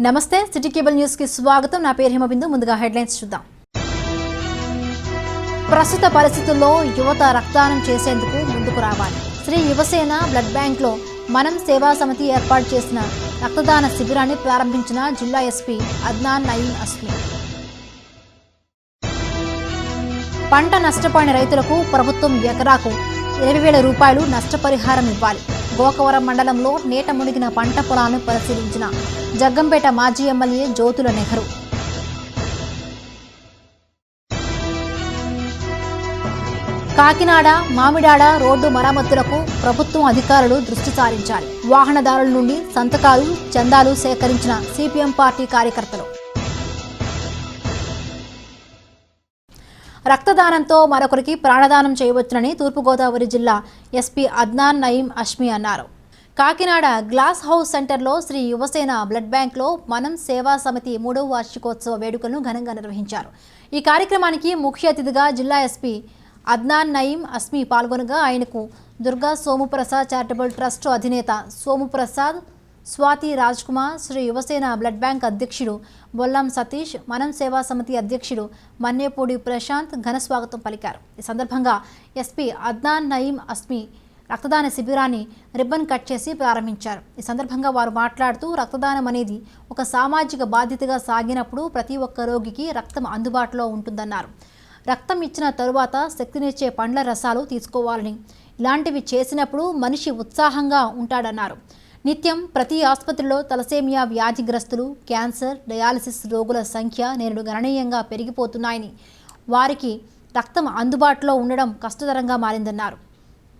నమస్తే city cable news కి స్వాగతం. నా పేరు హిమబిందు. ముందుగా హెడ్లైన్స్ చూద్దాం. ప్రస్తుత పరిస్థితుల్లో యువత రక్తదానం చేసేందుకు ముందుకు రావాలి. శ్రీ యువసేన బ్లడ్ బ్యాంక్ లో మనం సేవా సమితి ఏర్పాటు చేసిన రక్తదాన శిబిరాన్ని ప్రారంభించిన జిల్లా ఎస్పీ అద్నాన్ నయీం అస్మి. పంట నష్టపోయిన రైతులకు ప్రభుత్వం ఎకరాకు 20,000 రూపాయలు నష్టపరిహారం ఇవ్వాలి. గోకవరం మండలంలో నీట మునిగిన పంట పొలాలను పరిశీలించిన జగ్గంపేట మాజీ ఎమ్మెల్యే జ్యోతుల నెహ్రూ. కాకినాడ మామిడాడ రోడ్డు మరమ్మతులకు ప్రభుత్వం అధికారులు దృష్టి సారించాలి. వాహనదారుల నుండి సంతకాలు చందాలు సేకరించిన సిపిఎం పార్టీ కార్యకర్తలు. రక్తదానంతో మరొకరికి ప్రాణదానం చేయవచ్చునని తూర్పుగోదావరి జిల్లా ఎస్పీ అద్నాన్ నయీం అస్మి అన్నారు. కాకినాడ గ్లాస్ హౌస్ సెంటర్లో శ్రీ యువసేన బ్లడ్ బ్యాంక్లో మనం సేవా సమితి 3వ వార్షికోత్సవ వేడుకలను ఘనంగా నిర్వహించారు. ఈ కార్యక్రమానికి ముఖ్య అతిథిగా జిల్లా ఎస్పీ అద్నాన్ నయీం అస్మి పాల్గొనగా ఆయనకు దుర్గా సోముప్రసాద్ చారిటబుల్ ట్రస్ట్ అధినేత సోముప్రసాద్, స్వాతి రాజ్ కుమార్, శ్రీ యువసేన బ్లడ్ బ్యాంక్ అధ్యక్షుడు బొల్లం సతీష్, మనం సేవా సమితి అధ్యక్షుడు మన్నేపూడి ప్రశాంత్ ఘన స్వాగతం పలికారు. ఈ సందర్భంగా ఎస్పీ అద్నాన్ నయీం అస్మి రక్తదాన శిబిరాన్ని రిబ్బన్ కట్ చేసి ప్రారంభించారు. ఈ సందర్భంగా వారు మాట్లాడుతూ రక్తదానం అనేది ఒక సామాజిక బాధ్యతగా సాగినప్పుడు ప్రతి ఒక్క రోగికి రక్తం అందుబాటులో ఉంటుందన్నారు. రక్తం ఇచ్చిన తరువాత శక్తినిచ్చే పండ్ల రసాలు తీసుకోవాలని, ఇలాంటివి చేసినప్పుడు మనిషి ఉత్సాహంగా ఉంటాడన్నారు. నిత్యం ప్రతి ఆసుపత్రిలో తలసేమియా వ్యాధిగ్రస్తులు, క్యాన్సర్, డయాలసిస్ రోగుల సంఖ్య నేడు గణనీయంగా పెరిగిపోతున్నాయని, వారికి రక్తం అందుబాటులో ఉండడం కష్టతరంగా మారిందన్నారు.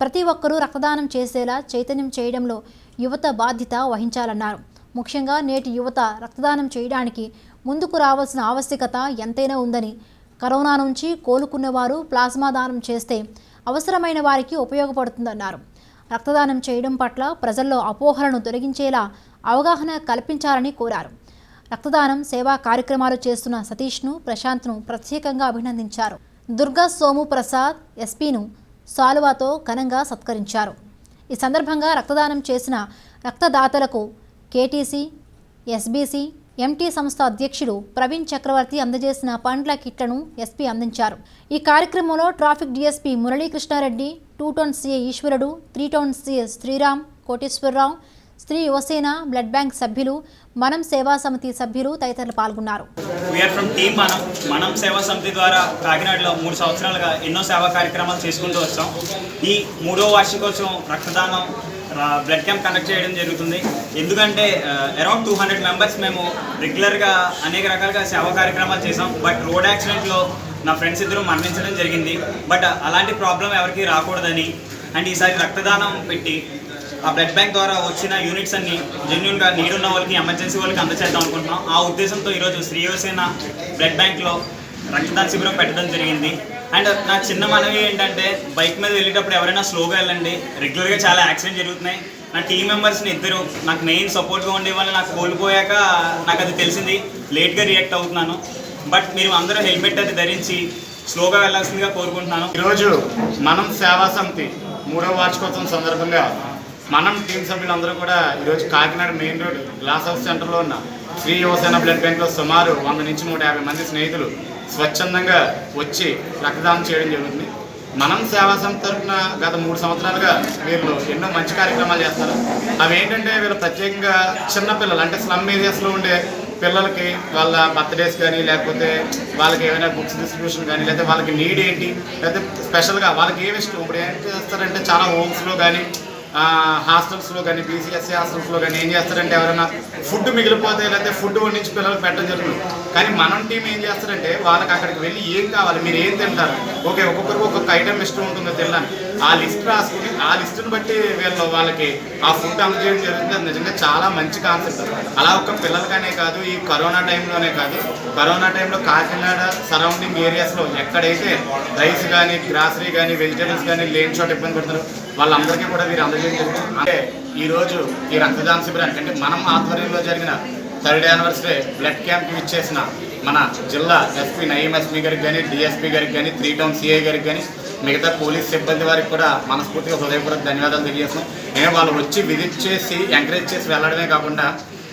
ప్రతి ఒక్కరూ రక్తదానం చేసేలా చైతన్యం చేయడంలో యువత బాధ్యత వహించాలన్నారు. ముఖ్యంగా నేటి యువత రక్తదానం చేయడానికి ముందుకు రావాల్సిన ఆవశ్యకత ఎంతైనా ఉందని, కరోనా నుంచి కోలుకున్నవారు ప్లాస్మా దానం చేస్తే అవసరమైన వారికి ఉపయోగపడుతుందన్నారు. రక్తదానం చేయడం పట్ల ప్రజల్లో అపోహలను తొలగించేలా అవగాహన కల్పించాలని కోరారు. రక్తదానం సేవా కార్యక్రమాలు చేస్తున్న సతీష్ను, ప్రశాంత్ను ప్రత్యేకంగా అభినందించారు. దుర్గా సోము ప్రసాద్ ఎస్పీను సాలువాతో ఘనంగా సత్కరించారు. ఈ సందర్భంగా రక్తదానం చేసిన రక్తదాతలకు కేటీసీ, ఎస్బీసీ, ఎంటీ సంస్థ అధ్యక్షుడు ప్రవీణ్ చక్రవర్తి అందజేసిన పండ్ల కిట్లను ఎస్పీ అందించారు. ఈ కార్యక్రమంలో traffic DSP Murali Krishna Reddy, 2 town CI ఈశ్వరుడు, 3 town CI Sriram, Koteswararao, Shri Yuvasena blood bank సభ్యులు, మనం సేవా సమితి సభ్యులు తదితరులు పాల్గొన్నారు. మనం సేవా సమితి ద్వారా కాకినాడలో 3 సంవత్సరాలుగా ఎన్నో సేవా కార్యక్రమాలు చేసుకుంటూ వచ్చాం. ఈ 3వ వార్షికోత్సవం రక్తదానం బ్లడ్ క్యాంప్ కండక్ట్ చేయడం జరుగుతుంది. ఎందుకంటే అరౌండ్ 200 మెంబర్స్ మేము రెగ్యులర్గా అనేక రకాలుగా సేవా కార్యక్రమాలు చేసాం. బట్ రోడ్ యాక్సిడెంట్లో నా ఫ్రెండ్స్ ఇద్దరు మరణించడం జరిగింది. బట్ అలాంటి ప్రాబ్లం ఎవరికి రాకూడదని అండ్ ఈసారి రక్తదానం పెట్టి ఆ బ్లడ్ బ్యాంక్ ద్వారా వచ్చిన యూనిట్స్ అన్ని జెన్యున్గా నీడున్న వాళ్ళకి, ఎమర్జెన్సీ వాళ్ళకి అందచేద్దాం అనుకుంటున్నాం. ఆ ఉద్దేశంతో ఈరోజు శ్రీ యువసేన బ్లడ్ బ్యాంక్లో రక్తదాన శిబిరం పెట్టడం జరిగింది. అండ్ నా చిన్న మనవి ఏంటంటే, బైక్ మీద వెళ్ళేటప్పుడు ఎవరైనా స్లోగా వెళ్ళండి. రెగ్యులర్గా చాలా యాక్సిడెంట్ జరుగుతున్నాయి. నా టీం మెంబర్స్ని ఇద్దరు నాకు మెయిన్ సపోర్ట్గా ఉండే వాళ్ళు నాకు కోల్పోయాక నాకు అది తెలిసింది. లేట్గా రియాక్ట్ అవుతున్నాను. బట్ మీరు అందరూ హెల్మెట్ అది ధరించి స్లోగా వెళ్ళాల్సిందిగా కోరుకుంటున్నాను. ఈరోజు మనం సేవా సమితి 3వ వార్షికోత్సవం సందర్భంగా మనం టీం సభ్యులందరూ కూడా ఈరోజు Kakinada main road glass house సెంటర్లో ఉన్న శ్రీ యువసేన బ్లడ్ బ్యాంక్లో సుమారు 100 నుంచి 150 మంది స్నేహితులు స్వచ్ఛందంగా వచ్చి రక్తదానం చేయడం జరుగుతుంది. మనం సేవా సమితి తరఫున గత 3 సంవత్సరాలుగా వీళ్ళు ఎన్నో మంచి కార్యక్రమాలు చేస్తారు. అవి ఏంటంటే వీళ్ళు ప్రత్యేకంగా చిన్నపిల్లలు అంటే స్లమ్ ఏరియాస్లో ఉండే పిల్లలకి వాళ్ళ బర్త్డేస్ కానీ, లేకపోతే వాళ్ళకి ఏమైనా బుక్స్ డిస్ట్రిబ్యూషన్ కానీ, లేకపోతే వాళ్ళకి నీడ్ ఏంటి, లేకపోతే స్పెషల్గా వాళ్ళకి ఏమి ఇష్టం. ఇప్పుడు ఏం చేస్తారంటే చాలా హోమ్స్లో కానీ, హాస్టల్స్లో కానీ, బీసీఎస్సీ హాస్టల్స్లో కానీ ఏం చేస్తారంటే ఎవరైనా ఫుడ్ మిగిలిపోతే లేకపోతే ఫుడ్ వండించి పిల్లలకు పెట్టడం జరుగుతుంది. కానీ మనం టీం ఏం చేస్తారంటే వాళ్ళకి అక్కడికి వెళ్ళి ఏం కావాలి, మీరు ఏం తింటారు, ఓకే ఒక్కొక్కరికి ఒక్కొక్క ఐటెం ఇష్టం ఉంటుందో తినడానికి ఆ లిస్ట్ రాసుకుని ఆ లిస్టును బట్టి వాళ్ళకి ఆ ఫుడ్ అందజేయడం జరుగుతుంది. అది నిజంగా చాలా మంచి కాన్సెప్ట్. అలా ఒక్క పిల్లలకనే కాదు, ఈ కరోనా టైంలోనే కాదు, కరోనా టైంలో కాకినాడ సరౌండింగ్ ఏరియాస్లో ఎక్కడైతే రైస్ కానీ, గ్రాసరీ కానీ, వెజిటేబుల్స్ కానీ లేని చోట ఇబ్బంది పడుతున్నారు వాళ్ళందరికీ కూడా వీరు అందజేయడం జరుగుతుంది. అంటే ఈరోజు ఈ రక్తదాన శిబిరానికి అంటే మనం ఆధ్వర్యంలో జరిగిన 3rd యానివర్సరీ బ్లడ్ క్యాంప్కి ఇచ్చేసిన మన జిల్లా ఎస్పీ నయీం అస్మి గారికి కానీ, డిఎస్పీ గారికి కానీ, 3 టౌన్ సిఐ గారికి కానీ, మిగతా పోలీస్ సిబ్బంది వారికి కూడా మనస్ఫూర్తిగా హృదయపూర్వక ధన్యవాదాలు తెలియజేస్తున్నాం. నేను వాళ్ళు వచ్చి విజిట్ చేసి ఎంకరేజ్ చేసి వెళ్ళడమే కాకుండా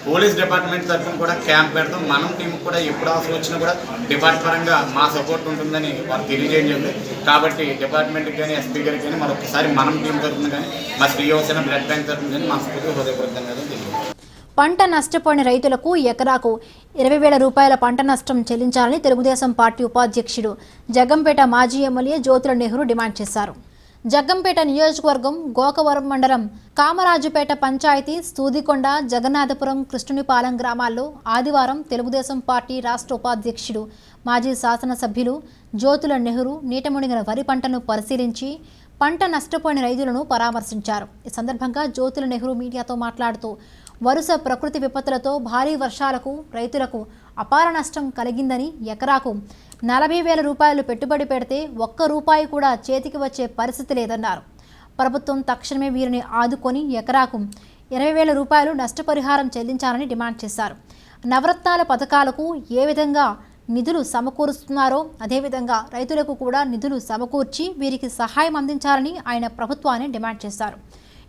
పోలీస్ డిపార్ట్మెంట్ తరఫున కూడా క్యాంప్ పెడతాం. మనం టీం కూడా ఎప్పుడు అవసరం వచ్చినా కూడా డిపార్ట్మెంట్ పరంగా మా సపోర్ట్ ఉంటుందని వారు తెలియజేయడం జరిగింది. కాబట్టి డిపార్ట్మెంట్కి కానీ ఎస్పీ గారికి కానీ మరొకసారి మనం టీం తరఫున కానీ మా శ్రీ యువసేన బ్లడ్ బ్యాంక్ తరఫున కానీ మనస్ఫూర్తిగా హృదయపూర్వకంగా తెలియజేస్తాం. పంట నష్టపోయిన రైతులకు ఎకరాకు 20,000 రూపాయల పంట నష్టం చెల్లించాలని తెలుగుదేశం పార్టీ ఉపాధ్యక్షుడు జగ్గంపేట మాజీ ఎమ్మెల్యే జ్యోతుల నెహ్రూ డిమాండ్ చేశారు. జగ్గంపేట నియోజకవర్గం గోకవరం మండలం కామరాజుపేట పంచాయతీ సూదికొండ జగన్నాథపురం కృష్ణునిపాలెం గ్రామాల్లో ఆదివారం తెలుగుదేశం పార్టీ రాష్ట్ర ఉపాధ్యక్షుడు మాజీ శాసనసభ్యులు జ్యోతుల నెహ్రూ నీట మునిగిన వరి పంటను పరిశీలించి పంట నష్టపోయిన రైతులను పరామర్శించారు. ఈ సందర్భంగా జ్యోతుల నెహ్రూ మీడియాతో మాట్లాడుతూ వరుస ప్రకృతి విపత్తులతో భారీ వర్షాలకు రైతులకు అపార నష్టం కలిగిందని ఎకరాకు 40,000 రూపాయలు పెట్టుబడి పెడితే ఒక్క రూపాయి కూడా చేతికి వచ్చే పరిస్థితి లేదన్నారు. ప్రభుత్వం తక్షణమే వీరిని ఆదుకొని ఎకరాకు 20,000 రూపాయలు నష్టపరిహారం చెల్లించాలని డిమాండ్ చేశారు. నవరత్నాల పథకాలకు ఏ విధంగా నిధులు సమకూరుస్తున్నారో అదేవిధంగా రైతులకు కూడా నిధులు సమకూర్చి వీరికి సహాయం అందించాలని ఆయన ప్రభుత్వాన్ని డిమాండ్ చేశారు.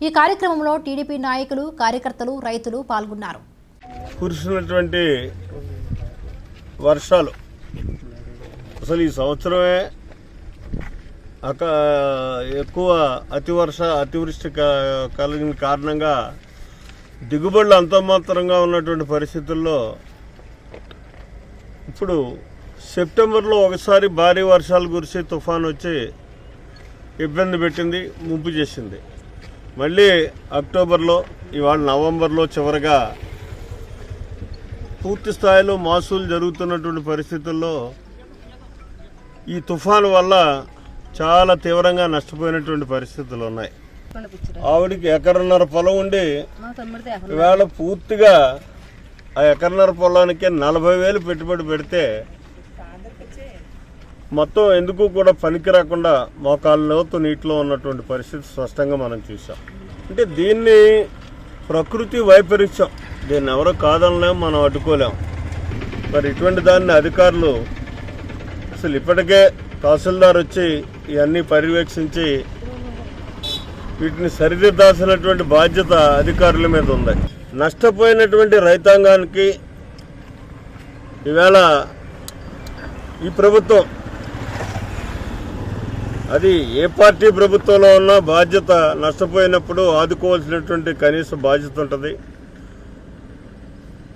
ఈ కార్యక్రమంలో టీడీపీ నాయకులు, కార్యకర్తలు, రైతులు పాల్గొన్నారు. కురిసినటువంటి వర్షాలు అసలు ఈ సంవత్సరమే ఎక్కువ అతివృష్టి కలిగిన కారణంగా దిగుబడులు అంతమాత్రంగా ఉన్నటువంటి పరిస్థితుల్లో ఇప్పుడు సెప్టెంబర్లో ఒకసారి భారీ వర్షాలు కురిసి తుఫాన్ వచ్చి ఇబ్బంది పెట్టింది, ముంపు చేసింది. మళ్ళీ అక్టోబర్లో ఇవాళ నవంబర్లో చివరగా పూర్తి స్థాయిలో మాసులు జరుగుతున్నటువంటి పరిస్థితుల్లో ఈ తుఫాను వల్ల చాలా తీవ్రంగా నష్టపోయినటువంటి పరిస్థితులు ఉన్నాయి. ఆవిడికి 1.5 పొలం ఉండి ఇవాళ పూర్తిగా ఆ 1.5 పొలానికి 40,000 పెట్టుబడి పెడితే మొత్తం ఎందుకు కూడా పనికి రాకుండా మోకాళ్ళ లోతు నీటిలో ఉన్నటువంటి పరిస్థితి స్పష్టంగా మనం చూసాం. అంటే దీన్ని ప్రకృతి వైపరీత్యం, దీన్ని ఎవరో కాదనలేం, మనం అడ్డుకోలేం. మరి ఇటువంటి దాన్ని అధికారులు అసలు ఇప్పటికే తహసీల్దార్ వచ్చి ఇవన్నీ పర్యవేక్షించి వీటిని సరిదిద్దాల్సినటువంటి బాధ్యత అధికారుల మీద ఉంది. నష్టపోయినటువంటి రైతాంగానికి ఈవేళ ఈ ప్రభుత్వం, అది ఏ పార్టీ ప్రభుత్వంలో ఉన్నా బాధ్యత నష్టపోయినప్పుడు ఆదుకోవాల్సినటువంటి కనీస బాధ్యత ఉంటుంది.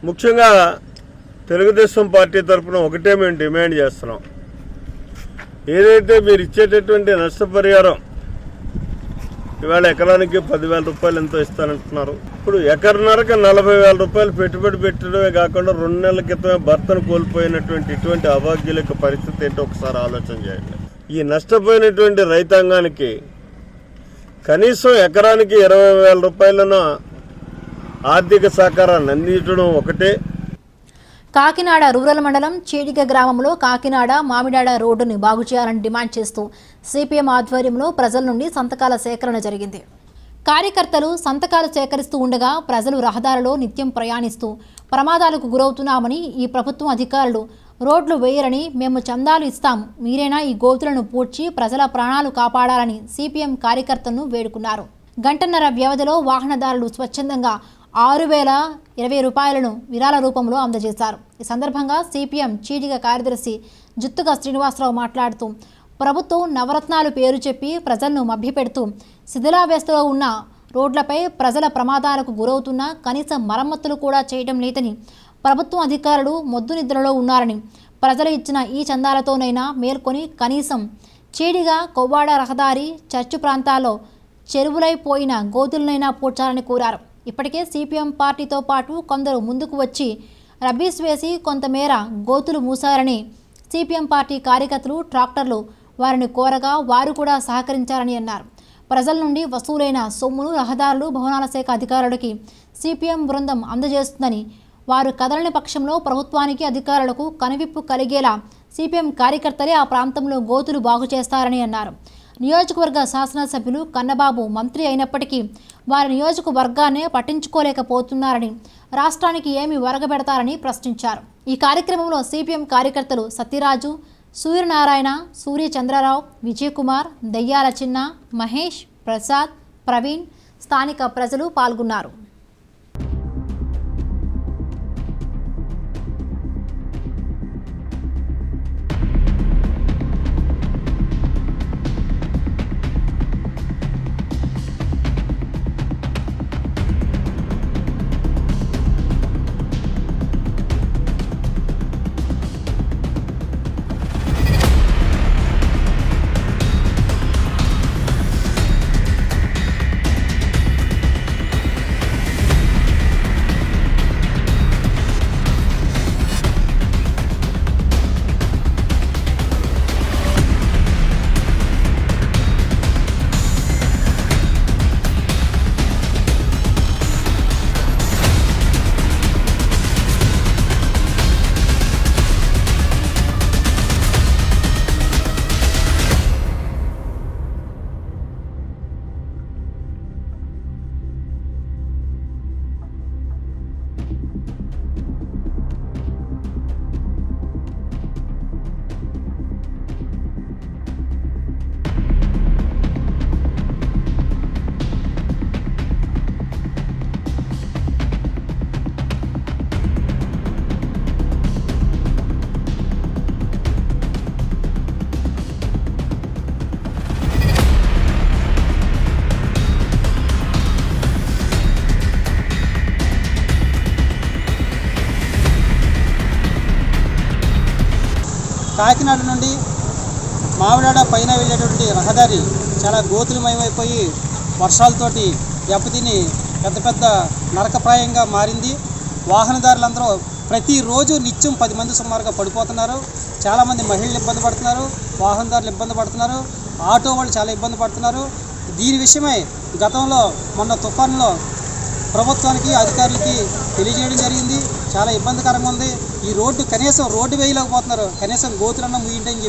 ముఖ్యంగా తెలుగుదేశం పార్టీ తరఫున ఒకటే మేము డిమాండ్ చేస్తున్నాం. ఏదైతే మీరు ఇచ్చేటటువంటి నష్టపరిహారం ఇవాళ ఎకరానికి 10,000 రూపాయలు ఎంతో ఇస్తానంటున్నారు. ఇప్పుడు ఎకరన్నరకు 40,000 రూపాయలు పెట్టుబడి పెట్టడమే కాకుండా 2 నెలల క్రితమే భర్తను కోల్పోయినటువంటి ఇటువంటి అభాగ్యుల యొక్క పరిస్థితి ఏంటో ఒకసారి ఆలోచన చేయండి. ఈ నష్టపోయినటువంటి రైతాంగానికి కనీసం ఎకరానికి 20,000 రూపాయలను ఆర్థిక సహకారాన్ని అందించడం ఒకటే. కాకినాడ రూరల్ మండలం చీడిగ గ్రామంలో కాకినాడ మామిడాడ రోడ్డుని బాగు చేయాలని డిమాండ్ చేస్తూ సిపిఎం ఆధ్వర్యంలో ప్రజల నుండి సంతకాల సేకరణ జరిగింది. కార్యకర్తలు సంతకాలు సేకరిస్తూ ఉండగా ప్రజలు రహదారిలో నిత్యం ప్రయాణిస్తూ ప్రమాదాలకు గురవుతున్నామని, ఈ ప్రభుత్వం అధికారులు రోడ్లు వేయరని, మేము చందాలు ఇస్తాం, మీరైనా ఈ గోతులను పూడ్చి ప్రజల ప్రాణాలు కాపాడాలని సిపిఎం కార్యకర్తలను వేడుకున్నారు. గంటన్నర వ్యవధిలో వాహనదారులు స్వచ్ఛందంగా 6,020 రూపాయలను విరాళ రూపంలో అందజేశారు. ఈ సందర్భంగా సిపిఎం చీడిగ కార్యదర్శి జుత్తుగా శ్రీనివాసరావు మాట్లాడుతూ ప్రభుత్వం నవరత్నాలు పేరు చెప్పి ప్రజలను మభ్యపెడుతూ శిథిలావస్థలో ఉన్న రోడ్లపై ప్రజల ప్రమాదాలకు గురవుతున్నా కనీస మరమ్మతులు కూడా చేయడం లేదని, ప్రభుత్వం అధికారులు మొద్దు నిద్రలో ఉన్నారని, ప్రజలు ఇచ్చిన ఈ చందాలతోనైనా మేల్కొని కనీసం చీడిగా కొవ్వాడ రహదారి చర్చు ప్రాంతాల్లో చెరువులైపోయిన గోతులనైనా పూడ్చాలని కోరారు. ఇప్పటికే సిపిఎం పార్టీతో పాటు కొందరు ముందుకు వచ్చి రబ్బీస్ వేసి కొంతమేర గోతులు మూశారని సిపిఎం పార్టీ కార్యకర్తలు, ట్రాక్టర్లు వారిని కోరగా వారు కూడా సహకరించారని అన్నారు. ప్రజల నుండి వసూలైన సొమ్మును రహదారులు, భవనాల శాఖ అధికారులకి సిపిఎం బృందం అందజేస్తుందని, వారు కదలని పక్షంలో ప్రభుత్వానికి, అధికారులకు కనువిప్పు కలిగేలా సిపిఎం కార్యకర్తలే ఆ ప్రాంతంలో గోతులు బాగు చేస్తారని అన్నారు. నియోజకవర్గ శాసనసభ్యులు కన్నబాబు మంత్రి అయినప్పటికీ వారి నియోజకవర్గాన్నే పట్టించుకోలేకపోతున్నారని, రాష్ట్రానికి ఏమి ఒరగబెడతారని ప్రశ్నించారు. ఈ కార్యక్రమంలో సిపిఎం కార్యకర్తలు సత్యరాజు, సూర్యనారాయణ, సూర్యచంద్రరావు, విజయకుమార్, దయ్యాల చిన్న, మహేష్, ప్రసాద్, ప్రవీణ్, స్థానిక ప్రజలు పాల్గొన్నారు. కాకినాడ నుండి మామిడాడ పైన వెళ్ళేటువంటి రహదారి చాలా గోతులమయమైపోయి వర్షాలతోటి దెబ్బతిని పెద్ద పెద్ద నరకప్రాయంగా మారింది. వాహనదారులందరూ ప్రతిరోజు నిత్యం 10 మంది సుమారుగా పడిపోతున్నారు. చాలామంది మహిళలు ఇబ్బంది పడుతున్నారు, వాహనదారులు ఇబ్బంది పడుతున్నారు, ఆటో వాళ్ళు చాలా ఇబ్బంది పడుతున్నారు. దీని విషయమై గతంలో మొన్న తుఫాన్లో ప్రభుత్వానికి అధికారులకి తెలియజేయడం జరిగింది. చాలా ఇబ్బందికరంగా ఉంది. ఈ రోడ్డు కనీసం రోడ్డు వేయలేకపోతున్నారు, కనీసం గోతులన్నా ముయ్యండి అని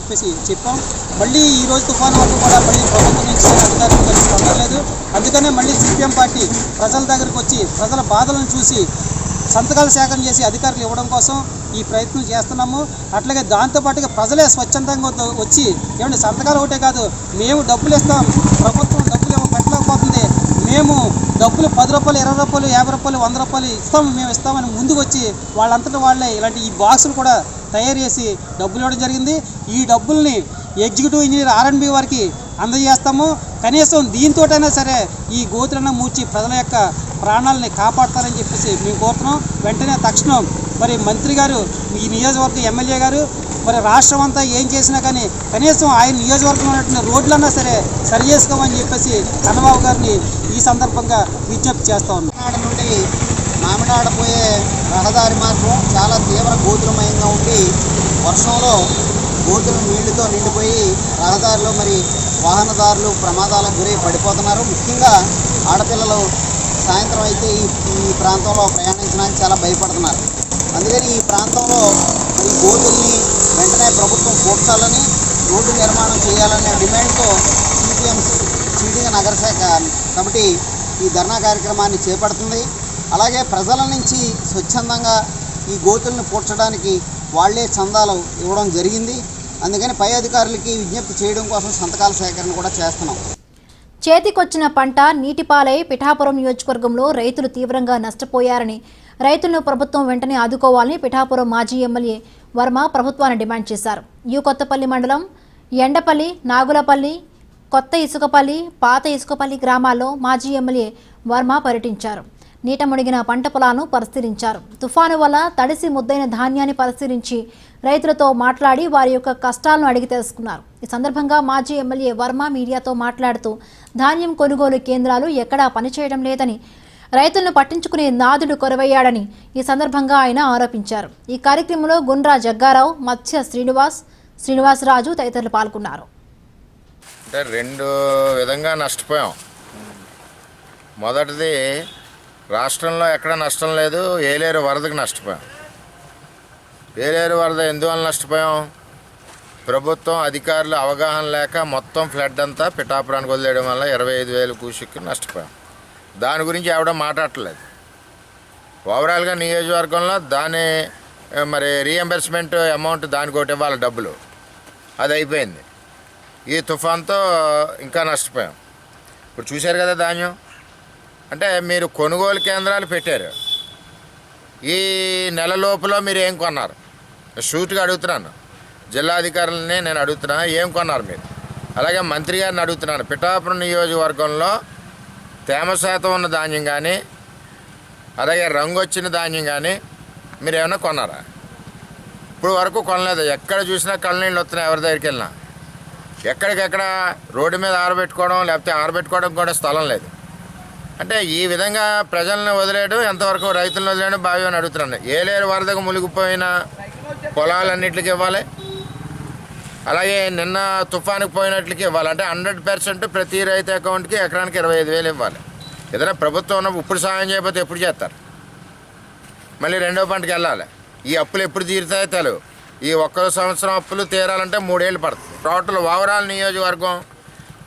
చెప్పాం. మళ్ళీ ఈరోజు తుఫాను వరకు కూడా మళ్ళీ ప్రభుత్వం నుంచి అధికారులు పొందలేదు. అందుకనే మళ్ళీ సిపిఎం పార్టీ ప్రజల దగ్గరికి వచ్చి ప్రజల బాధలను చూసి సంతకాలు సేకరణ చేసి అధికారులు ఇవ్వడం కోసం ఈ ప్రయత్నం చేస్తున్నాము. అట్లాగే దాంతోపాటుగా ప్రజలే స్వచ్ఛందంగా వచ్చి ఏమంటే సంతకాలు ఒకటే కాదు, మేము డబ్బులు ఇస్తాం, ప్రభుత్వం డబ్బులు పెట్టలేకపోతుంది, మేము డబ్బులు 10 రూపాయలు 20 రూపాయలు 50 రూపాయలు 100 రూపాయలు మేము ఇస్తామని ముందుకు వచ్చి వాళ్ళంతటా వాళ్ళే ఇలాంటి ఈ బాక్సులు కూడా తయారు చేసి డబ్బులు ఇవ్వడం జరిగింది. ఈ డబ్బుల్ని ఎగ్జిక్యూటివ్ ఇంజనీర్ R&B వారికి అందజేస్తాము. కనీసం దీంతోటైనా సరే ఈ గోతులను మూర్చి ప్రజల యొక్క ప్రాణాలని కాపాడతారని చెప్పేసి మేము కోరుతున్నాం. వెంటనే తక్షణం మరి మంత్రి గారు, ఈ నియోజకవర్గ ఎమ్మెల్యే గారు మరి రాష్ట్రం అంతా ఏం చేసినా కానీ కనీసం ఆయన నియోజకవర్గంలో ఉన్నటువంటి రోడ్లన్నా సరే సరి చేసుకోమని చెప్పేసి కన్నబాబు గారిని ఈ సందర్భంగా విజ్ఞప్తి చేస్తా ఉన్నాం. కాకినాడ నుండి మామిడాడ పోయే రహదారి మార్గం చాలా తీవ్ర గోతులమయంగా ఉండి వర్షంలో గోతులు నీళ్లతో నిండిపోయి రహదారిలో మరి వాహనదారులు ప్రమాదాలకు గురై పడిపోతున్నారు. ముఖ్యంగా ఆడపిల్లలు సాయంత్రం అయితే ఈ ప్రాంతంలో ప్రయాణించడానికి చాలా భయపడుతున్నారు. అందుకని ఈ ప్రాంతంలో ఈ గోతుల్ని వెంటనే ప్రభుత్వం పూడ్చాలని, రోడ్డు నిర్మాణం చేయాలనే డిమాండ్తో సిపిఎం చీడిగ నగరశాఖ కమిటీ ఈ ధర్నా కార్యక్రమాన్ని చేపడుతుంది. అలాగే ప్రజల నుంచి స్వచ్ఛందంగా ఈ గోతుల్ని పూడ్చడానికి వాళ్లే చందాలు ఇవ్వడం జరిగింది. అందుకని పై అధికారులకి విజ్ఞప్తి చేయడం కోసం సంతకాల సేకరణ కూడా చేస్తున్నాం. చేతికొచ్చిన పంట నీటిపాలై పిఠాపురం నియోజకవర్గంలో రైతులు తీవ్రంగా నష్టపోయారని, రైతులను ప్రభుత్వం వెంటనే ఆదుకోవాలని పిఠాపురం మాజీ ఎమ్మెల్యే వర్మ ప్రభుత్వాన్ని డిమాండ్ చేశారు. కొత్తపల్లి మండలం ఎండపల్లి, నాగులపల్లి, కొత్త ఇసుకపల్లి, పాత ఇసుకపల్లి గ్రామాల్లో మాజీ ఎమ్మెల్యే వర్మ పర్యటించారు. నీట మునిగిన పంట పొలాలను పరిశీలించారు. తుఫాను వల్ల తడిసి ముద్దైన ధాన్యాన్ని పరిశీలించి రైతులతో మాట్లాడి వారి యొక్క కష్టాలను అడిగి తెలుసుకున్నారు. ఈ సందర్భంగా మాజీ ఎమ్మెల్యే వర్మ మీడియాతో మాట్లాడుతూ ధాన్యం కొనుగోలు కేంద్రాలు ఎక్కడా పనిచేయడం లేదని, రైతులను పట్టించుకునే నాదుడు కొరవయ్యాడని ఈ సందర్భంగా ఆయన ఆరోపించారు. ఈ కార్యక్రమంలో గుండ్రా జగ్గారావు, మత్స్య శ్రీనివాసరాజు తదితరులు పాల్గొన్నారు. అంటే 2 విధంగా నష్టపోయాం. మొదటిది, రాష్ట్రంలో ఎక్కడ నష్టం లేదు, ఏలేరు వరదకు నష్టపోయాం. ఏలేరు వరద ఎందువల్ల నష్టపోయాం? ప్రభుత్వం అధికారులు అవగాహన లేక మొత్తం ఫ్లడ్ అంతా పిఠాపురానికి వదిలేయడం వల్ల 25,000 క్యూసెక్కి నష్టపోయాం. దాని గురించి ఎవడో మాట్లాడట్లేదు. ఓవరాల్గా నియోజకవర్గంలో దాని మరి రీఎంబర్స్మెంట్ అమౌంట్ దానికి ఒకటి ఇవ్వాలి డబ్బులు, అది అయిపోయింది. ఈ తుఫాన్తో ఇంకా నష్టపోయాం. ఇప్పుడు చూశారు కదా ధాన్యం. అంటే మీరు కొనుగోలు కేంద్రాలు పెట్టారు, ఈ నెల లోపల మీరు ఏం కొన్నారు? షూట్గా అడుగుతున్నాను, జిల్లాధికారులని నేను అడుగుతున్నా, ఏం కొన్నారు మీరు? అలాగే మంత్రి గారిని అడుగుతున్నాను, పిఠాపురం నియోజకవర్గంలో తేమ శాతం ఉన్న ధాన్యం కానీ అలాగే రంగు వచ్చిన ధాన్యం కానీ మీరు ఏమైనా కొన్నారా? ఇప్పుడు వరకు కొనలేదు. ఎక్కడ చూసినా కళ్ళనీళ్ళు వస్తున్నాయి. ఎవరి దగ్గరికి వెళ్ళినా ఎక్కడికెక్కడ రోడ్డు మీద ఆరబెట్టుకోవడం, లేకపోతే ఆరబెట్టుకోవడం కూడా స్థలం లేదు. అంటే ఈ విధంగా ప్రజలను వదిలేయడం ఎంతవరకు, రైతులను వదిలేయడం బావి అని అడుగుతున్నాను. ఏలేరు వరదకు మునిగిపోయిన పొలాలన్నింటికి ఇవ్వాలి, అలాగే నిన్న తుఫానుకు పోయినట్లకి ఇవ్వాలి. అంటే 100% ప్రతి రైతు అకౌంట్కి ఎకరానికి 25,000 ఇవ్వాలి. ఏదైనా ప్రభుత్వం ఉన్నప్పుడు ఇప్పుడు సాయం చేయకపోతే ఎప్పుడు చేస్తారు? మళ్ళీ రెండో పంటకి వెళ్ళాలి. ఈ అప్పులు ఎప్పుడు తీరుతాయో తెలియదు. ఈ 1 సంవత్సరం అప్పులు తీరాలంటే 3 ఏళ్ళు పడుతుంది. టోటల్ ఓవరాల్ నియోజకవర్గం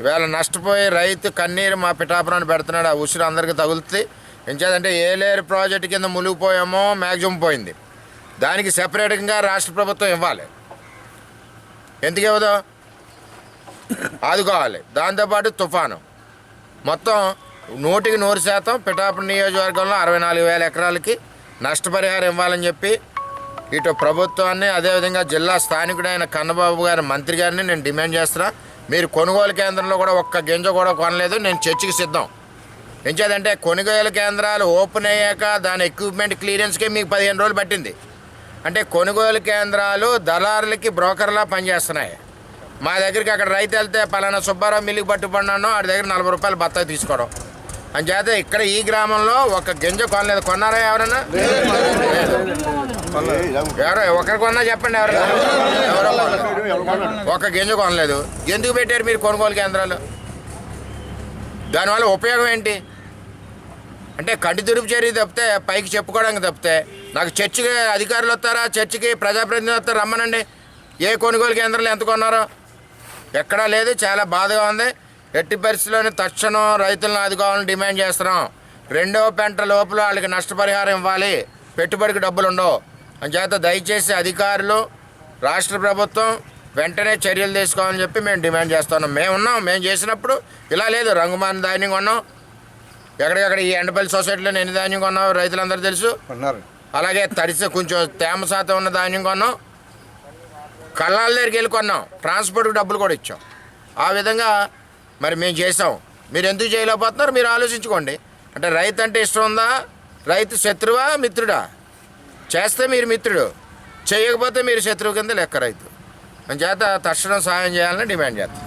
ఇవాళ నష్టపోయి రైతు కన్నీరు మా పిఠాపురాన్ని పెడుతున్నాడు. ఆ ఉసురు అందరికీ తగులుతుంది. ఎంచేదంటే ఏలేరు ప్రాజెక్టు కింద మునిగిపోయామో మ్యాక్సిమం పోయింది. దానికి సెపరేట్గా రాష్ట్ర ప్రభుత్వం ఇవ్వాలి. ఎందుకు ఇవ్వదు? ఆదుకోవాలి. దాంతోపాటు తుఫాను మొత్తం 100% పిఠాపురం నియోజకవర్గంలో 64,000 ఎకరాలకి నష్టపరిహారం ఇవ్వాలని చెప్పి ఇటు ప్రభుత్వాన్ని, అదేవిధంగా జిల్లా స్థానికుడైన కన్నబాబు గారి మంత్రి గారిని నేను డిమాండ్ చేస్తున్నా. మీరు కొనుగోలు కేంద్రంలో కూడా ఒక్క గింజ కూడా కొనలేదు. నేను చర్చకి సిద్ధం. ఎంచేదంటే కొనుగోలు కేంద్రాలు ఓపెన్ అయ్యాక దాని ఎక్విప్మెంట్ క్లియరెన్స్కే మీకు 15 రోజులు పట్టింది. అంటే కొనుగోలు కేంద్రాలు దళారులకి బ్రోకర్లా పనిచేస్తున్నాయి. మా దగ్గరికి అక్కడ రైతు వెళ్తే పలానా సుబ్బారావు మిల్లికి పట్టుబడినానో వాడి దగ్గర 40 రూపాయలు బత్తాయి తీసుకోవడం. అంచేత ఇక్కడ ఈ గ్రామంలో ఒక గింజ కొనలేదు. కొన్నారా ఎవరన్నా? ఎవరో ఒకరు కొన్నా చెప్పండి. ఎవరో ఒక గింజ కొనలేదు. ఎందుకు పెట్టారు మీరు కొనుగోలు కేంద్రాలు? దానివల్ల ఉపయోగం ఏంటి? అంటే కంటి తురుపు చర్య తప్పితే పైకి చెప్పుకోవడానికి తప్పితే నాకు చర్చికి అధికారులు వస్తారా, చర్చికి ప్రజాప్రతినిధులు వస్తారా రమ్మనండి. ఏ కొనుగోలు కేంద్రాలు ఎంత కొన్నారో ఎక్కడా లేదు. చాలా బాధగా ఉంది. ఎట్టి పరిస్థితుల్లోనే తక్షణం రైతులను ఆదుకోవాలని డిమాండ్ చేస్తున్నాం. 2వ పంట లోపల వాళ్ళకి నష్టపరిహారం ఇవ్వాలి. పెట్టుబడికి డబ్బులు ఉండవు. అంచేత దయచేసి అధికారులు, రాష్ట్ర ప్రభుత్వం వెంటనే చర్యలు తీసుకోవాలని చెప్పి మేము డిమాండ్ చేస్తున్నాం. మేము చేసినప్పుడు ఇలా లేదు. రంగుమాన ధాన్యం కొన్నాం. ఎక్కడికక్కడ ఈ ఎండపల్లి సొసైటీలో ఎన్ని ధాన్యం కొన్నాం రైతులందరూ తెలుసు. అలాగే తడిసి కొంచెం తేమ శాతం ఉన్న ధాన్యం కొన్నాం. కళ్ళాల దగ్గరికి వెళ్ళి కొన్నాం. ట్రాన్స్పోర్ట్కి డబ్బులు కూడా ఇచ్చాం. ఆ విధంగా మరి మేము చేసాం. మీరు ఎందుకు చేయలేకపోతున్నారు మీరు ఆలోచించుకోండి. అంటే రైతు అంటే ఇష్టం ఉందా? రైతు శత్రువా మిత్రుడా? చేస్తే మీరు మిత్రుడు, చేయకపోతే మీరు శత్రువు కింద లెక్క రైతు. చేత తక్షణం సహాయం చేయాలని డిమాండ్ చేస్తాం.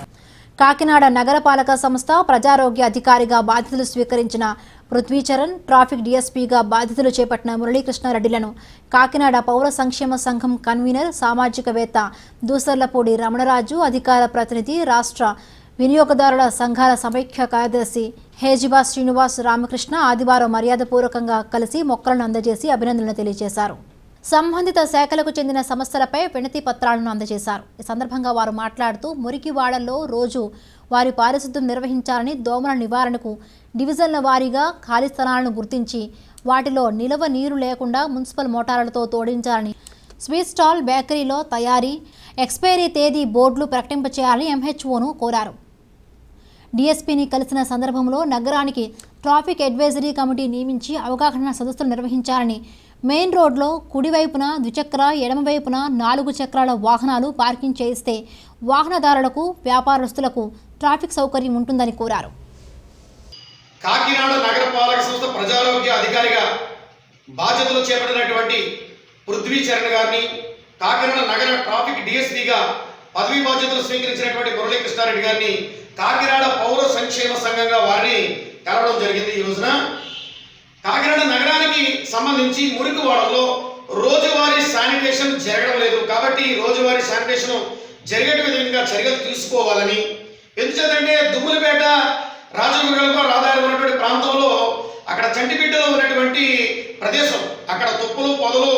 కాకినాడ నగరపాలక సంస్థ ప్రజారోగ్య అధికారిగా బాధ్యతలు స్వీకరించిన పృథ్వీచరణ్, ట్రాఫిక్ డీఎస్పీగా బాధ్యతలు చేపట్టిన మురళీకృష్ణారెడ్డిలను కాకినాడ పౌర సంక్షేమ సంఘం కన్వీనర్, సామాజికవేత్త దూసర్లపూడి రమణరాజు, అధికార ప్రతినిధి, రాష్ట్ర వినియోగదారుల సంఘాల సమైక్య కార్యదర్శి హేజిబా శ్రీనివాస్ రామకృష్ణ ఆదివారం మర్యాదపూర్వకంగా కలిసి మొక్కలను అందజేసి అభినందనలు తెలియజేశారు. సంబంధిత శాఖలకు చెందిన సమస్యలపై వినతి పత్రాలను అందజేశారు. ఈ సందర్భంగా వారు మాట్లాడుతూ మురికివాడల్లో రోజు వారి పారిశుద్ధ్యం నిర్వహించాలని, దోమల నివారణకు డివిజన్ల వారీగా ఖాళీ స్థలాలను గుర్తించి వాటిలో నిలవ నీరు లేకుండా మున్సిపల్ మోటార్లతో తోడించాలని, స్వీట్ స్టాల్, బేకరీలో తయారీ ఎక్స్పైరీ తేదీ బోర్డులు ప్రకటింపచేయాలని ఎంహెచ్ఓను కోరారు. డీఎస్పీని కలిసిన సందర్భంలో నగరానికి ట్రాఫిక్ అడ్వైజరీ కమిటీ నియమించి అవగాహన సదస్సులు నిర్వహించాలని, మెయిన్ రోడ్లో కుడివైపున ద్విచక్ర, ఎడమవైపున 4 చక్రాల వాహనాలు పార్కింగ్ చేయిస్తే వాహనదారులకు, వ్యాపారస్తులకు ట్రాఫిక్ సౌకర్యం ఉంటుందని కోరారు. కాకినాడ నగరపాలక సంస్థ ప్రజారోగ్య అధికారిగా బాధ్యతలు చేపట్టినటువంటి పృథ్వీచరణ్ గారిని, కాకినాడ నగర ట్రాఫిక్ డిఎస్పీగా పదవీ బాధ్యతలు స్వీకరించినటువంటి మురళీకృష్ణారెడ్డి గారిని కాకినాడ పౌర సంక్షేమ సంఘంగా వారిని కలవడం జరిగింది. ఈ రోజున కాకినాడ నగరానికి సంబంధించి మురికివాడల్లో రోజువారీ శానిటేషన్ జరగడం లేదు. కాబట్టి రోజువారీ శానిటేషన్ జరిగే విధంగా చర్యలు తీసుకోవాలని, ఎందుచేతంటే దుమ్ములపేట, రాజగురుగల్ప రహదారి ఉన్నటువంటి ప్రాంతంలో అక్కడ చంటిబిడ్డలో ఉన్నటువంటి ప్రదేశం, అక్కడ తుప్పులు, పొదలు,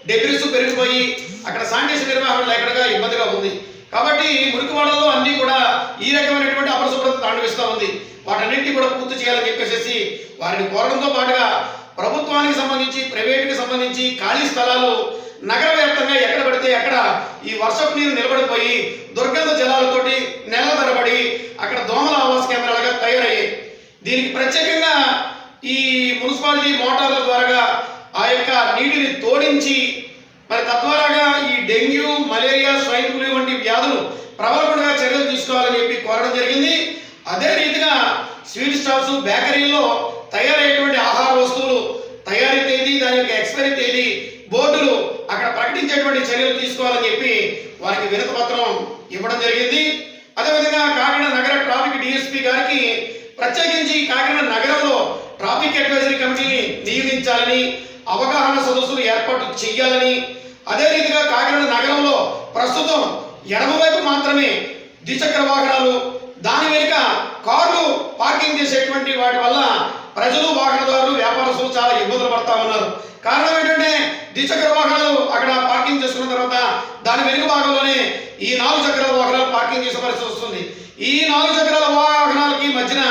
డెబ్రిస్ పెరిగిపోయి అక్కడ శానిటేషన్ నిర్వహణ లేకుండా ఇబ్బందిగా ఉంది. కాబట్టి మురికివాడల్లో అన్నీ కూడా ఈ రకమైనటువంటి అపరిశుభ్రత తాండవిస్తూ ఉంది. వాటన్నింటినీ కూడా పూర్తి చేయాలని చెప్పేసి వారిని కోరడంతో పాటుగా ప్రభుత్వానికి సంబంధించి, ప్రైవేటుకి సంబంధించి ఖాళీ స్థలాలు నగర వ్యాప్తంగా ఎక్కడ పడితే అక్కడ ఈ వర్షపు నీరు నిలబడిపోయి దుర్గంధ జలాలతోటి నెలల తరబడి అక్కడ దోమల ఆవాస కేంద్రాలుగా తయారయ్యాయి. దీనికి ప్రత్యేకంగా ఈ మున్సిపాలిటీ మోటార్ల ద్వారా ఆ యొక్క నీటిని తోడించి మరి తద్వారాగా ఈ డెంగ్యూ, మలేరియా, స్వైన్ ఫ్లూ వంటి వ్యాధులు ప్రబలకుండా చర్యలు తీసుకోవాలని చెప్పి కోరడం జరిగింది. అదే రీతిగా స్వీట్ స్టాల్స్, బేకరీల్లో తయారయ్యేటువంటి ఆహార వస్తువులు తయారీ తేదీ, దాని యొక్క ఎక్స్పైరీ తేదీ బోర్డులు అక్కడ ప్రకటించేటువంటి చర్యలు తీసుకోవాలని చెప్పి వారికి వినతి పత్రం ఇవ్వడం జరిగింది. అదేవిధంగా కాకినాడ నగర ట్రాఫిక్ డిఎస్పీ గారికి ప్రత్యేకించి కాకినాడ నగరంలో ట్రాఫిక్ అడ్వైజరీ కమిటీని నియమించాలని, అవగాహన సదస్సులు ఏర్పాటు చేయాలని, అదే రీతిగా కాకినాడ నగరంలో ప్రస్తుతం ఎడమవైపు మాత్రమే ద్విచక్ర వాహనాలు, దాని వెనుక కార్లు పార్కింగ్ చేసేటువంటి వాటి వల్ల ప్రజలు, వాహనదారులు, వ్యాపారస్తులు చాలా ఇబ్బందులు పడతా ఉన్నారు. కారణం ఏంటంటే ద్విచక్ర వాహనాలు అక్కడ పార్కింగ్ చేసుకున్న తర్వాత దాని వెనుక భాగంలోనే ఈ 4 చక్రాల వాహనాలు పార్కింగ్ చేసే పరిస్థితి వస్తుంది. ఈ 4 చక్రాల వాహనాలకి మధ్యన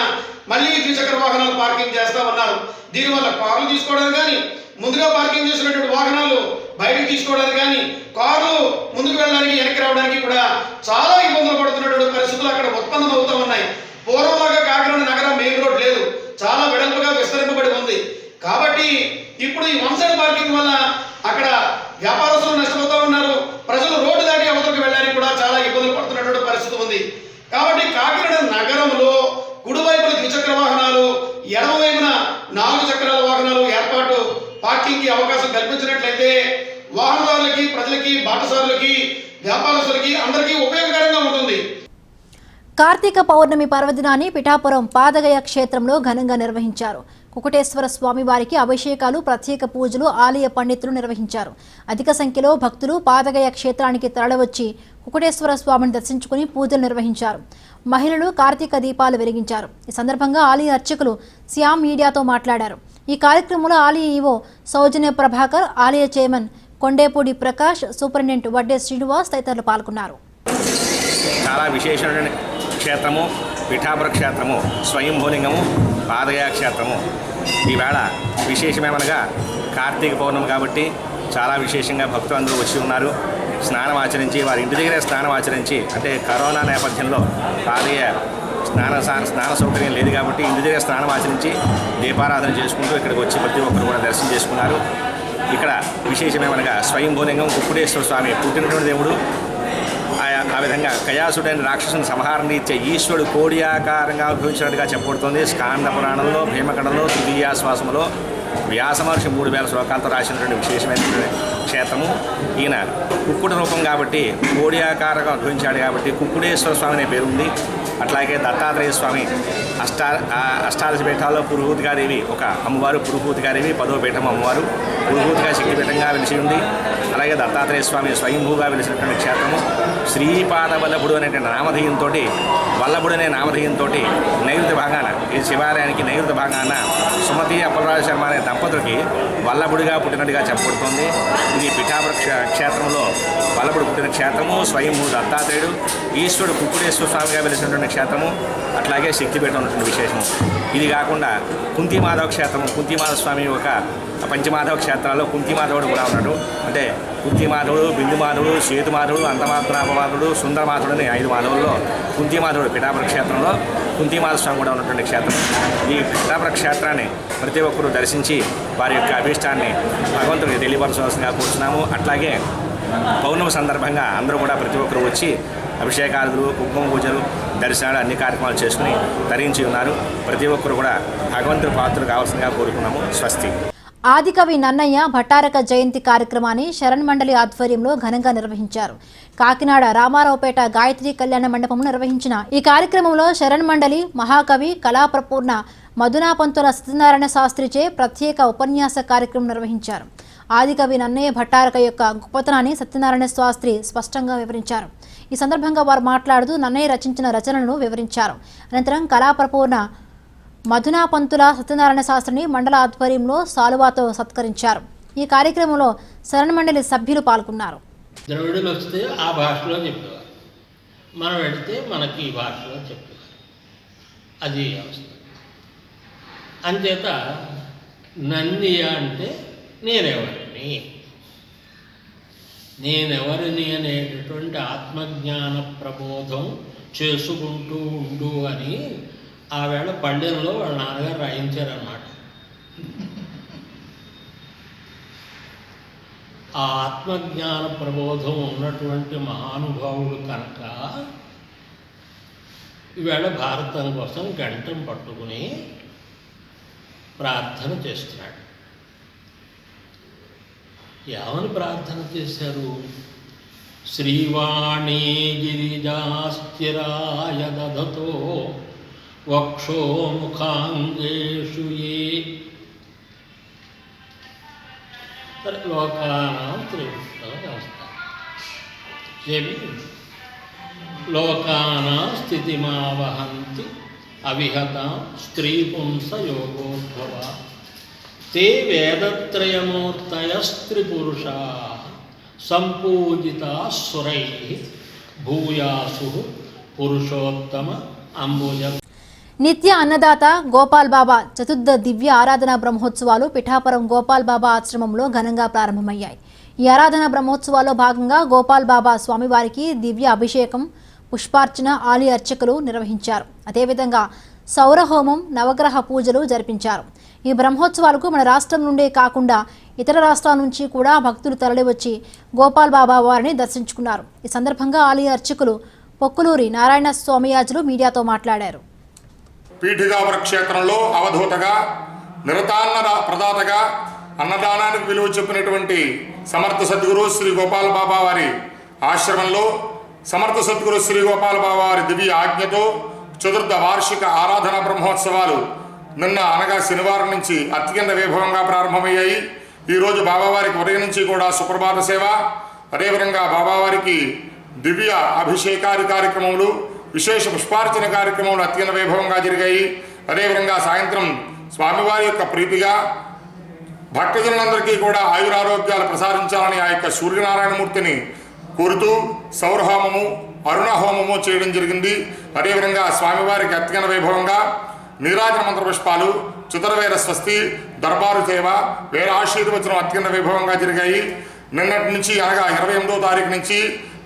మళ్ళీ ద్విచక్ర వాహనాలు పార్కింగ్ చేస్తా ఉన్నారు. దీనివల్ల కార్లు తీసుకోవడానికి కానీ, ముందుగా పార్కింగ్ చేసినటువంటి వాహనాలు బయటకు తీసుకోవడానికి కానీ, కార్లు ముందుకు వెళ్ళడానికి, వెనక్కి రావడానికి కూడా చాలా ఇబ్బందులు పడుతున్నటువంటి పరిస్థితులు అక్కడ ఉత్పన్నం అవుతూ ఉన్నాయి. పూర్వంలాగా కాకినాడ నగరం మెయిన్ రోడ్ లేదు, చాలా వెడల్పుగా విస్తరింపబడి ఉంది. కాబట్టి ఇప్పుడు ఈ వన్ సైడ్ పార్కింగ్ వల్ల అక్కడ వ్యాపారస్తులు నష్టపోతూ ఉన్నారు. ప్రజలు రోడ్డు దాటి అవతలకు వెళ్ళడానికి కూడా చాలా ఇబ్బందులు పడుతున్నటువంటి పరిస్థితి ఉంది. కాబట్టి కాకినాడ నగరంలో కుడివైపున ద్విచక్ర వాహనాలు, ఎడమవైపున 4 చక్రాల వాహనాలు ఏర్పాటు పార్కింగ్ కి అవకాశం కల్పించినట్లయితే వాహనదారులకి, ప్రజలకి, బాటసారులకి, వ్యాపారస్తులకి అందరికీ ఉపయోగకరంగా ఉంటుంది. కార్తీక పౌర్ణమి పర్వదినాన్ని పిఠాపురం పాదగయ క్షేత్రంలో ఘనంగా నిర్వహించారు. కుకుటేశ్వర స్వామి వారికి అభిషేకాలు, ప్రత్యేక పూజలు ఆలయ పండితులు నిర్వహించారు. అధిక సంఖ్యలో భక్తులు పాదగయ క్షేత్రానికి తరలివచ్చి కుకుటేశ్వర స్వామిని దర్శించుకుని పూజలు నిర్వహించారు. మహిళలు కార్తీక దీపాలు వెలిగించారు. ఈ సందర్భంగా ఆలయ అర్చకులు శ్యామ్ మీడియాతో మాట్లాడారు. ఈ కార్యక్రమంలో ఆలయ ఈవో సౌజన్య ప్రభాకర్, ఆలయ చైర్మన్ కొండేపూడి ప్రకాష్, సూపరింటెండెంట్ వడ్డే శ్రీనివాస్ తదితరులు పాల్గొన్నారు. చాలా విశేషమైన క్షేత్రము పిఠాపుర క్షేత్రము, స్వయంభూలింగము, పాదగయ క్షేత్రము. ఈవేళ విశేషమేమనగా కార్తీక పౌర్ణమి కాబట్టి చాలా విశేషంగా భక్తులు అందరూ వచ్చి ఉన్నారు. స్నానం ఆచరించి వారి ఇంటి దగ్గరే స్నానం ఆచరించి, అంటే కరోనా నేపథ్యంలో పాదగయ స్నాన సౌకర్యం లేదు కాబట్టి ఇంటి దగ్గర స్నానం ఆచరించి దీపారాధన చేసుకుంటూ ఇక్కడికి వచ్చి ప్రతి ఒక్కరు కూడా దర్శనం చేసుకున్నారు. ఇక్కడ విశేషమేమనగా స్వయంభూలింగం కుక్కుటేశ్వర స్వామి పుట్టినటువంటి దేవుడు. ఆ విధంగా కయాసుడైన రాక్షసుని సంహారం ఇచ్చే ఈశ్వరుడు కోడి ఆకారంగా ఉద్భవించినట్టుగా చెప్పబడుతుంది. స్కాంద పురాణంలో, భీమకండంలో, తృతీయాశ్వాసంలో వ్యాస మహర్షి 3000 శ్లోకాలతో రాసినటువంటి విశేషమైనటువంటి క్షేత్రము. ఈయన కుక్కుడు రూపం కాబట్టి కోడి ఆకారంగా ఉద్భవించాడు కాబట్టి కుక్కుడేశ్వర స్వామి అనే పేరు ఉంది. అట్లాగే దత్తాత్రేయ స్వామి అష్టాదశ పీఠాల్లో పురుహూతికాదేవి ఒక అమ్మవారు, పురుహూతికాదేవి 10వ పీఠం అమ్మవారు, పురుహూతిగా శక్తిపీఠంగా వెలిసి ఉంది. అలాగే దత్తాత్రేయ స్వామి స్వయంభూగా వెలిసినటువంటి క్షేత్రము. శ్రీపాద వల్లభుడు అనేటువంటి నామధేయంతో, వల్లభుడు అనే నామధేయంతో నైరుతి భాగాన, ఈ శివాలయానికి నైరుతి భాగాన సుమతి అప్పలరాజు శర్మ అనే దంపతులకి వల్లభుడిగా పుట్టినట్టుగా చెప్పబడుతోంది. ఇది పిఠాపుర క్షేత్రంలో వల్లభుడు పుట్టిన క్షేత్రము. స్వయంభూ దత్తాత్రేయుడు, ఈశ్వరుడు కుక్కుడేశ్వర స్వామిగా వెలిసినటువంటి క్షేత్రము. అట్లాగే శక్తిపీఠం ఉన్నటువంటి విశేషము. ఇది కాకుండా కుంతిమాధవ క్షేత్రము. కుంతిమాధవ స్వామి ఒక పంచమాధవ క్షేత్రాల్లో కుంతిమాధవుడు కూడా ఉన్నాడు. అంటే కుంతిమాధవుడు, బిందుమాధవుడు, సేతుమాధవుడు, అంతమాత్రాపమాధవుడు, సుందరమాధవుడు అని 5 మాధవుల్లో కుంతిమాధవుడు పిఠాపుర క్షేత్రంలో కుంతిమాధవ స్వామి కూడా ఉన్నటువంటి క్షేత్రం. ఈ పిఠాపుర క్షేత్రాన్ని ప్రతి ఒక్కరూ దర్శించి వారి యొక్క అభీష్టాన్ని భగవంతుడికి తెలియపరచవలసిందిగా కూర్చున్నాము. అట్లాగే పౌర్ణమి సందర్భంగా అందరూ కూడా ప్రతి ఒక్కరు వచ్చి అభిషేకాలు, కుంకుమ పూజలు, దర్శనాలు అన్ని కార్యక్రమాలు చేసుకుని ధరించి ఉన్నారు. ప్రతి ఒక్కరు కూడా భగవంతుడి పాత్రలు కావాల్సిందిగా కోరుకున్నాము. స్వస్తి. ఆదికవి నన్నయ్య భట్టారక జయంతి కార్యక్రమాన్ని శరణ్ మండలి ఆధ్వర్యంలో ఘనంగా నిర్వహించారు. కాకినాడ రామారావుపేట గాయత్రి కళ్యాణ మండపం నిర్వహించిన ఈ కార్యక్రమంలో శరణ్ మండలి మహాకవి కళాప్రపూర్ణ మధునాపంతుల సత్యనారాయణ శాస్త్రిచే ప్రత్యేక ఉపన్యాస కార్యక్రమం నిర్వహించారు. ఆదికవి నన్నయ్య భట్టారక యొక్క గొప్పతనాన్ని సత్యనారాయణ శాస్త్రి స్పష్టంగా వివరించారు. ఈ సందర్భంగా వారు మాట్లాడుతూ నన్నయ్య రచించిన రచనలను వివరించారు. అనంతరం కళాప్రపూర్ణ మధునాపంతుల సత్యనారాయణ శాస్త్రిని మండల ఆధ్వర్యంలో సాలువాతో సత్కరించారు. ఈ కార్యక్రమంలో శరణ్ మండలి సభ్యులు పాల్గొన్నారు. ద్రవిడులు వస్తే ఆ భాషలో చెప్పేవారు, మనం వెళితే మనకి ఈ భాషలో చెప్పేవారు. అది అవస్థ. అంచేత నన్నయ్య అంటే నేనెవరిని అనేటటువంటి ఆత్మజ్ఞాన ప్రబోధం చేసుకుంటూ ఉండు అని ఆవేళ పళ్ళెంలో వాళ్ళ నాన్నగారు రాయించారన్నమాట. ఆ ఆత్మజ్ఞాన ప్రబోధం ఉన్నటువంటి మహానుభావుడు కనుక ఈవేళ భారతం కోసం గంటం పట్టుకుని ప్రార్థన చేస్తున్నాడు. ఏమని ప్రార్థన చేశారు? శ్రీవాణీ గిరిజాస్థిరాయ దధతో వక్షో ముఖాంగేషు ఏ లోకానాం లోకానా స్థితిమావహంతి అవిహతాం స్త్రీ పుంస యోగోద్భవ తే వేదత్రయమూర్తయస్త్రిపురుషా సంపూజితా సురై భూయాసు పురుషోత్తమ అంబుజ. నిత్య అన్నదాత గోపాల్ బాబా చతుర్థ దివ్య ఆరాధన బ్రహ్మోత్సవాలు పిఠాపురం గోపాల్ బాబా ఆశ్రమంలో ఘనంగా ప్రారంభమయ్యాయి. ఈ ఆరాధన బ్రహ్మోత్సవాల్లో భాగంగా గోపాల్ బాబా స్వామివారికి దివ్య అభిషేకం, పుష్పార్చన ఆలయ అర్చకులు నిర్వహించారు. అదేవిధంగా సౌరహోమం, నవగ్రహ పూజలు జరిపించారు. ఈ బ్రహ్మోత్సవాలకు మన రాష్ట్రం నుండే కాకుండా ఇతర రాష్ట్రాల నుంచి కూడా భక్తులు తరలివచ్చి గోపాల్ బాబా వారిని దర్శించుకున్నారు. ఈ సందర్భంగా ఆలయ అర్చకులు పొక్కులూరి నారాయణ స్వామియాజులు మీడియాతో మాట్లాడారు. పీఠికాపుర క్షేత్రంలో అవధూతగా, నిరతాన్న ప్రదాతగా, అన్నదానానికి విలువ చెప్పినటువంటి సమర్థ సద్గురు శ్రీ గోపాల బాబా వారి ఆశ్రమంలో సమర్థ సద్గురు శ్రీ గోపాల బాబా వారి దివ్య ఆజ్ఞతో చతుర్థ వార్షిక ఆరాధన బ్రహ్మోత్సవాలు నిన్న అనగా శనివారం నుంచి అత్యంత వైభవంగా ప్రారంభమయ్యాయి. ఈరోజు బాబావారికి ఉదయం నుంచి కూడా సుప్రభాత సేవ, అదేవిధంగా బాబావారికి దివ్య అభిషేకాది కార్యక్రమములు, విశేష పుష్పార్చన కార్యక్రమములు అత్యంత వైభవంగా జరిగాయి. అదేవిధంగా సాయంత్రం స్వామివారి యొక్క ప్రీతిగా భక్తజనులందరికీ కూడా ఆయురారోగ్యాలు ప్రసాదించాలని ఆ యొక్క సూర్యనారాయణమూర్తిని కోరుతూ సౌరహోమము, అరుణహోమము చేయడం జరిగింది. అదేవిధంగా స్వామివారికి అత్యంత వైభవంగా నీరాజన మంత్ర పుష్పాలు, చతుర్వేద స్వస్తి, దర్బారు సేవ, వేద ఆశీర్వచనం అత్యంత వైభవంగా జరిగాయి. నిన్నటి నుంచి అనగా 28వ తారీఖు నుంచి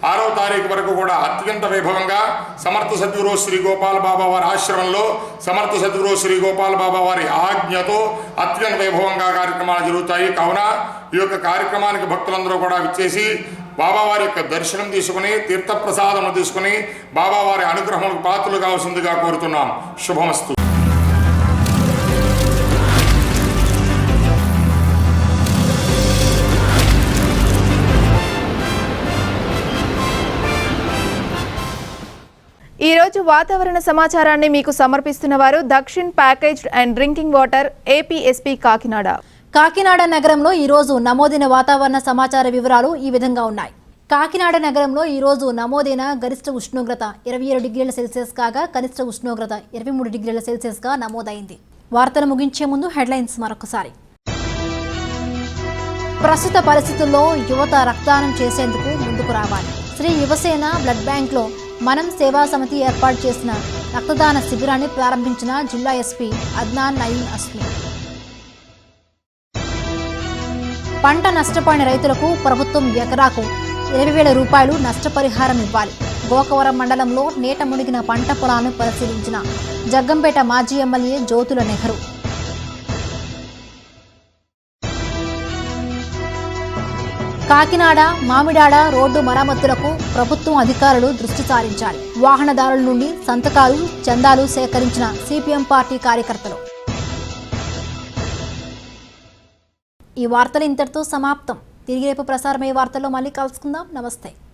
6వ తారీఖు వరకు కూడా అత్యంత వైభవంగా సమర్థ సద్గురు శ్రీ గోపాల బాబా వారి ఆశ్రమంలో సమర్థ సద్గురు శ్రీ గోపాల బాబా వారి ఆజ్ఞతో అత్యంత వైభవంగా కార్యక్రమాలు జరుగుతాయి. కావున ఈ యొక్క కార్యక్రమానికి భక్తులందరూ కూడా విచ్చేసి బాబావారి యొక్క దర్శనం తీసుకుని తీర్థప్రసాదం తీసుకుని బాబావారి అనుగ్రహములకు పాత్రలు కావాల్సిందిగా కోరుతున్నాం. శుభమస్తు. ఈ రోజు వాతావరణ సమాచారాన్ని మీకు సమర్పిస్తున్న వారు Dakshin packaged and drinking water APSP Kakinada. Kakinada నగరంలో ఈరోజు నమోదైన వాతావరణ సమాచార వివరాలు ఈ విధంగా ఉన్నాయి. కాకినాడ నగరంలో ఈరోజు నమోదైన గరిష్ట ఉష్ణోగ్రత 27 డిగ్రీల సెల్సియస్ కాగా కనిష్ట ఉష్ణోగ్రత 23 డిగ్రీల సెల్సియస్గా నమోదైంది. వార్తలు ముగించే ముందు హెడ్లైన్స్ మరొకసారి. ప్రస్తుత పరిస్థితుల్లో యువత రక్తదానం చేసేందుకు ముందుకు రావాలి. శ్రీ యువసేన బ్లడ్ బ్యాంక్లో మనం సేవా సమితి ఏర్పాటు చేసిన రక్తదాన శిబిరాన్ని ప్రారంభించిన జిల్లా ఎస్పీ అద్నాన్ నయీం అస్మి. పంట నష్టపోయిన రైతులకు ప్రభుత్వం ఎకరాకు 20,000 రూపాయలు నష్టపరిహారం ఇవ్వాలి. గోకవరం మండలంలో నీట మునిగిన పంట పొలాలను పరిశీలించిన జగ్గంపేట మాజీ ఎమ్మెల్యే జ్యోతుల నెహ్రూ. కాకినాడ మామిడాడ రోడ్డు మరమ్మతులకు ప్రభుత్వం అధికారులు దృష్టి సారించాలి. వాహనదారుల నుండి సంతకాలు, చందాలు సేకరించిన సిపిఎం పార్టీ కార్యకర్తలు. ఈ వార్తలు ఇంతటితో సమాప్తం. తిరిగి రేపు ప్రసారమయ్యే వార్తల్లో మళ్ళీ కలుసుకుందాం. నమస్తే.